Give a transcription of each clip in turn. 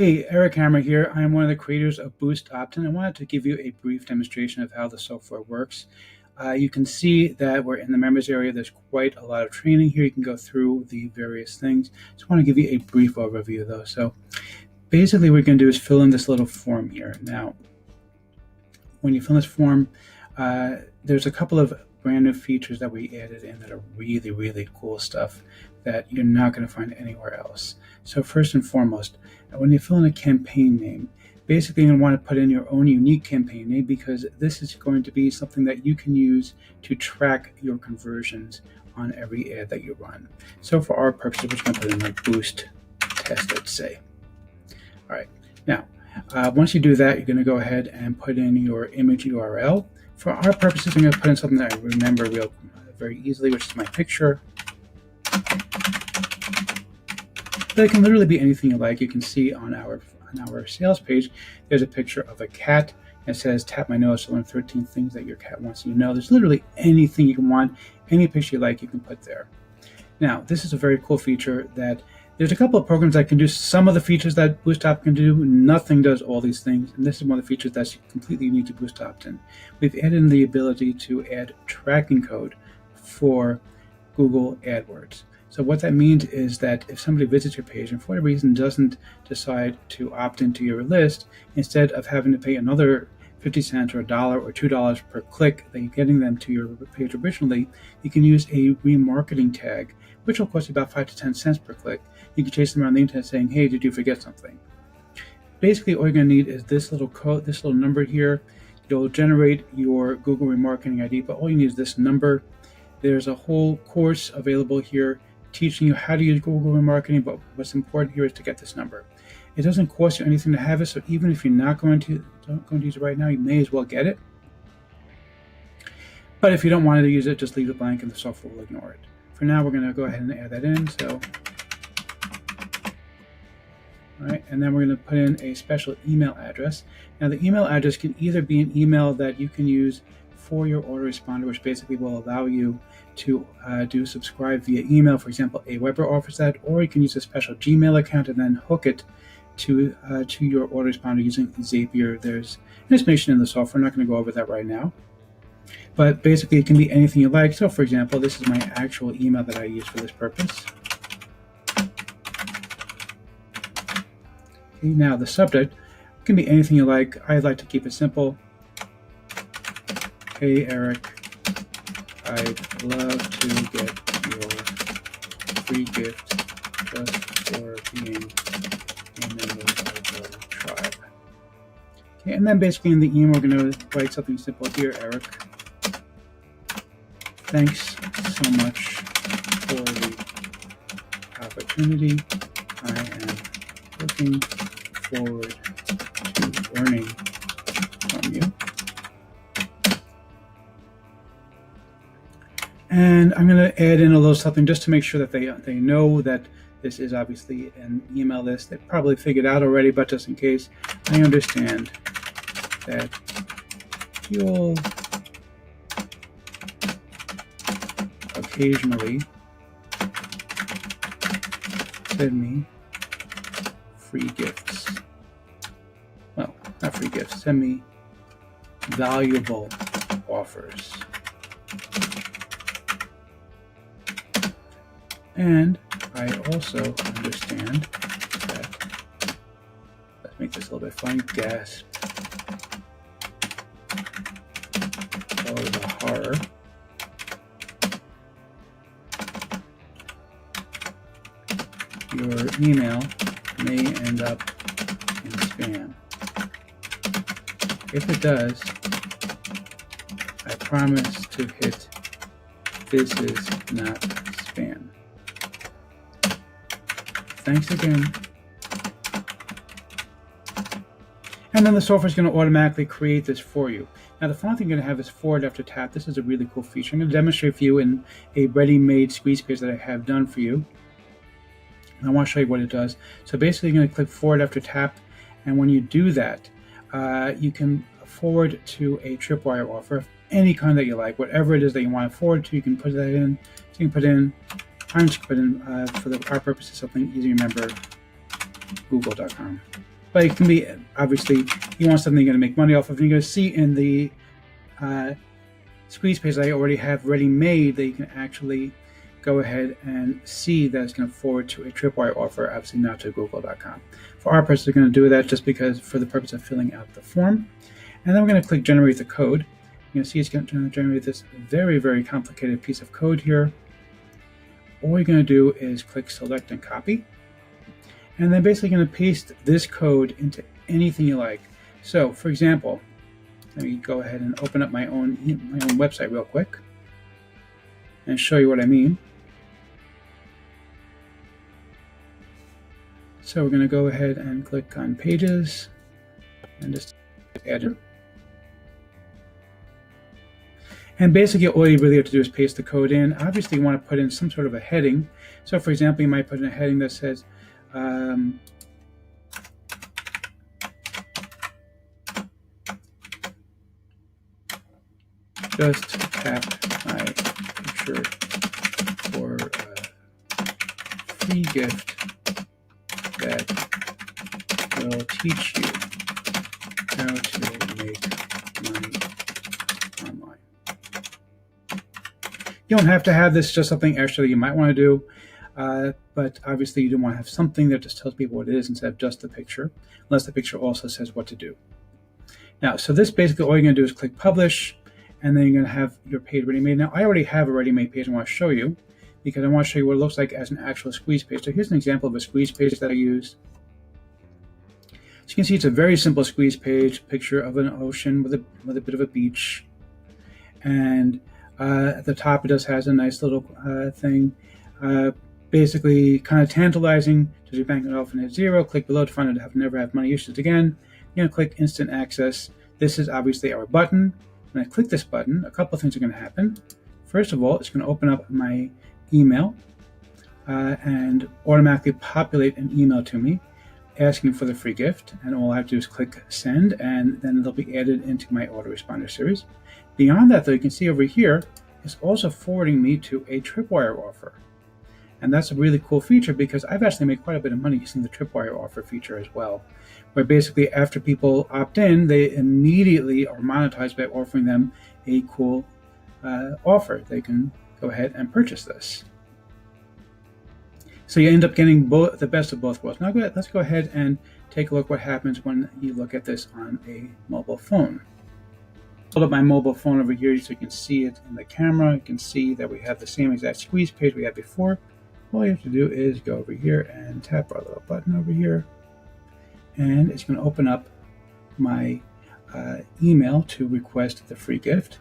Hey, Eric Hammer here. I am one of the creators of BoostOptin. I wanted to give you a brief demonstration of how the software works. You can see that we're in the members area. There's quite a lot of training here. You can go through the various things. Just want to give you a brief overview though. So basically what we're going to do is fill in this little form here. Now, when you fill in this form, there's a couple of brand new features that we added in that are really, really cool stuff that you're not going to find anywhere else. So first and foremost, when you fill in a campaign name, basically you're going to want to put in your own unique campaign name because this is going to be something that you can use to track your conversions on every ad that you run. So for our purposes, we're just going to put in like boost test, let's say. All right, now once you do that, you're going to go ahead and put in your image URL. For our purposes, I'm going to put in something that I remember very easily, which is my picture. But it can literally be anything you like. You can see on our sales page, there's a picture of a cat. It says, tap my nose to learn 13 things that your cat wants you to know. There's literally anything you can want, any picture you like, you can put there. Now, this is a very cool feature that there's a couple of programs that can do some of the features that BoostOptin can do. Nothing does all these things, and this is one of the features that's completely unique to BoostOptin. We've added in the ability to add tracking code for Google AdWords. So what that means is that if somebody visits your page and for whatever reason doesn't decide to opt into your list, instead of having to pay another 50 cents or $1 or $2 per click that you're getting them to your page originally, you can use a remarketing tag, which will cost you about 5 to 10 cents per click. You can chase them around the internet saying, hey, did you forget something? Basically, all you're going to need is this little code, this little number here. You'll generate your Google remarketing ID, but all you need is this number. There's a whole course available here teaching you how to use Google remarketing, but what's important here is to get this number. It doesn't cost you anything to have it, so even if you're not going to use it right now, you may as well get it. But if you don't want to use it, just leave it blank and the software will ignore it. For now, we're going to go ahead and add that in. So, all right, and then we're going to put in a special email address. Now, the email address can either be an email that you can use for your autoresponder, which basically will allow you to do subscribe via email. For example, Aweber offers that, or you can use a special Gmail account and then hook it to your autoresponder using Zapier. There's information in the software. I'm not going to go over that right now. But basically, it can be anything you like. So, for example, this is my actual email that I use for this purpose. Okay, now, the subject can be anything you like. I like to keep it simple. Hey, Eric, I'd love to get your free gift just for being a member of the tribe. Okay, and then basically in the email, we're going to write something simple. Dear Eric, thanks so much for the opportunity. I am looking forward to learning from you. And I'm going to add in a little something just to make sure that they know that this is obviously an email list. They probably figured out already, but just in case, I understand that you'll occasionally send me free gifts. Well, not free gifts, send me valuable offers. And I also understand that, let's make this a little bit fun, gasp, oh, the horror. Your email may end up in spam. If it does, I promise to hit this is not spam. Thanks again. And then the software is going to automatically create this for you. Now, the final thing you're going to have is forward after tap. This is a really cool feature. I'm going to demonstrate for you in a ready-made squeeze page that I have done for you. And I want to show you what it does. So basically, you're going to click forward after tap. And when you do that, you can forward to a tripwire offer of any kind that you like. Whatever it is that you want to forward to, you can put that in. So you can put in, I'm just put in, for our purposes, something easy to remember. google.com. But it can be, obviously, you want something you're going to make money off of. And you're going to see in the squeeze page that I already have ready made that you can actually go ahead and see that it's going to forward to a tripwire offer, obviously not to google.com. For our purpose, we're going to do that just because for the purpose of filling out the form. And then we're going to click generate the code. You can see it's going to generate this very, very complicated piece of code here. All you're going to do is click select and copy. And then basically going to paste this code into anything you like. So for example, let me go ahead and open up my own website real quick and show you what I mean. So we're going to go ahead and click on pages and just add it. And basically all you really have to do is paste the code in. Obviously you want to put in some sort of a heading. So for example, you might put in a heading that says just tap my picture for a free gift that will teach you how to make money online. You don't have to have this, just something extra that you might want to do, but obviously you don't want to have something that just tells people what it is instead of just the picture, unless the picture also says what to do. Now, so this basically all you're going to do is click publish, and then you're going to have your page ready made. Now, I already have a ready-made page I want to show you because I want to show you what it looks like as an actual squeeze page. So here's an example of a squeeze page that I used. So you can see it's a very simple squeeze page, picture of an ocean with a bit of a beach. And at the top, it just has a nice little thing. Basically, kind of tantalizing. Does your bank often hit zero? Click below to find out never have money usage again. You're going to click instant access. This is obviously our button. When I click this button, a couple of things are going to happen. First of all, it's going to open up my email and automatically populate an email to me asking for the free gift. And all I have to do is click send, and then it'll be added into my autoresponder series. Beyond that, though, you can see over here, it's also forwarding me to a tripwire offer. And that's a really cool feature because I've actually made quite a bit of money using the tripwire offer feature as well, where basically after people opt in, they immediately are monetized by offering them a cool offer. They can go ahead and purchase this. So you end up getting the best of both worlds. Now let's go ahead and take a look what happens when you look at this on a mobile phone. Hold up my mobile phone over here so you can see it in the camera. You can see that we have the same exact squeeze page we had before. All you have to do is go over here and tap our little button over here, and it's going to open up my email to request the free gift.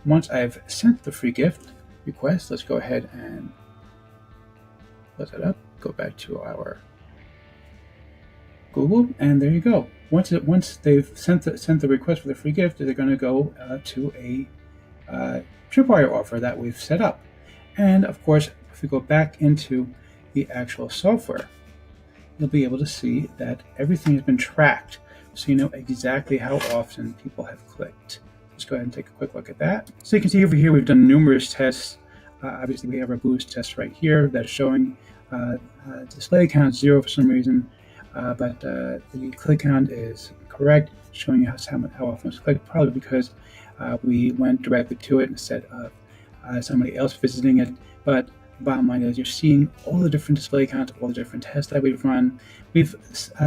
Once I've sent the free gift request, let's go ahead and close that up, go back to our Google, and there you go. Once they've sent the request for the free gift, they're going to go to a tripwire offer that we've set up. And of course, if we go back into the actual software, you'll be able to see that everything has been tracked, so you know exactly how often people have clicked. Let's go ahead and take a quick look at that. So you can see over here we've done numerous tests. Obviously, we have our boost test right here that's showing display count 0 for some reason, but the click count is correct, showing us how often it's clicked, probably because we went directly to it instead of somebody else visiting it. But bottom line is you're seeing all the different display counts, all the different tests that we've run. We've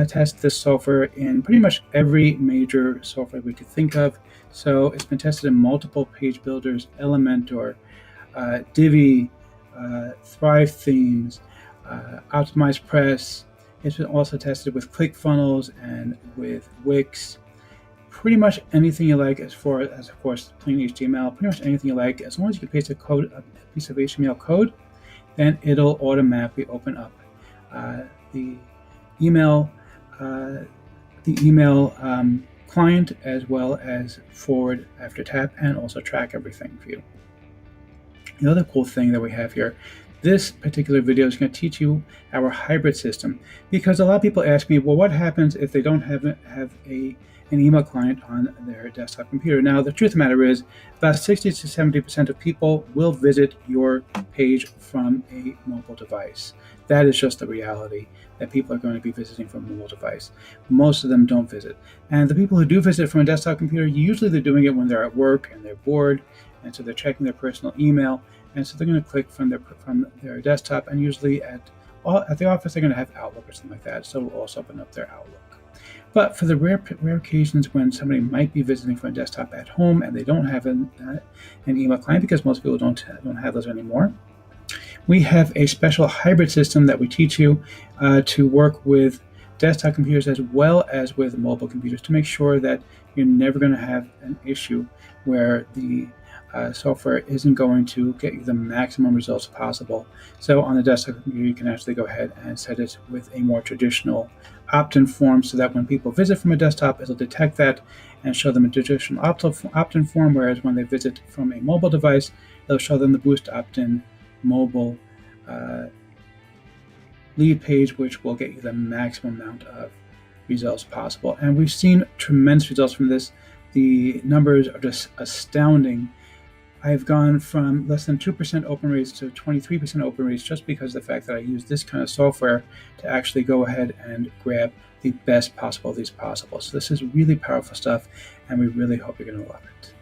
tested this software in pretty much every major software we could think of. So it's been tested in multiple page builders, Elementor, Divi, Thrive Themes, Optimize Press. It's been also tested with ClickFunnels and with Wix. Pretty much anything you like as far as, of course, plain HTML, pretty much anything you like. As long as you can paste a piece of HTML code, then it'll automatically open up the email client, as well as forward after tap, and also track everything for you. The other cool thing that we have here, This particular video is going to teach you our hybrid system, because a lot of people ask me, well, what happens if they don't have an email client on their desktop computer? Now, the truth of the matter is about 60 to 70% of people will visit your page from a mobile device. That is just the reality, that people are going to be visiting from a mobile device. Most of them don't visit. And the people who do visit from a desktop computer, usually they're doing it when they're at work and they're bored, and so they're checking their personal email, and so they're going to click from their desktop, and usually at the office they're going to have Outlook or something like that, so it'll also open up their Outlook. But for the rare occasions when somebody might be visiting from a desktop at home and they don't have an email client, because most people don't have those anymore, we have a special hybrid system that we teach you to work with desktop computers as well as with mobile computers, to make sure that you're never going to have an issue where the software isn't going to get you the maximum results possible. So on the desktop computer, you can actually go ahead and set it with a more traditional opt-in form, so that when people visit from a desktop, it'll detect that and show them a traditional opt-in form, whereas when they visit from a mobile device, it'll show them the BoostOptin mobile lead page, which will get you the maximum amount of results possible. And we've seen tremendous results from this. The numbers are just astounding. I've gone from less than 2% open rates to 23% open rates, just because of the fact that I use this kind of software to actually go ahead and grab the best possible of these possible. So this is really powerful stuff, and we really hope you're going to love it.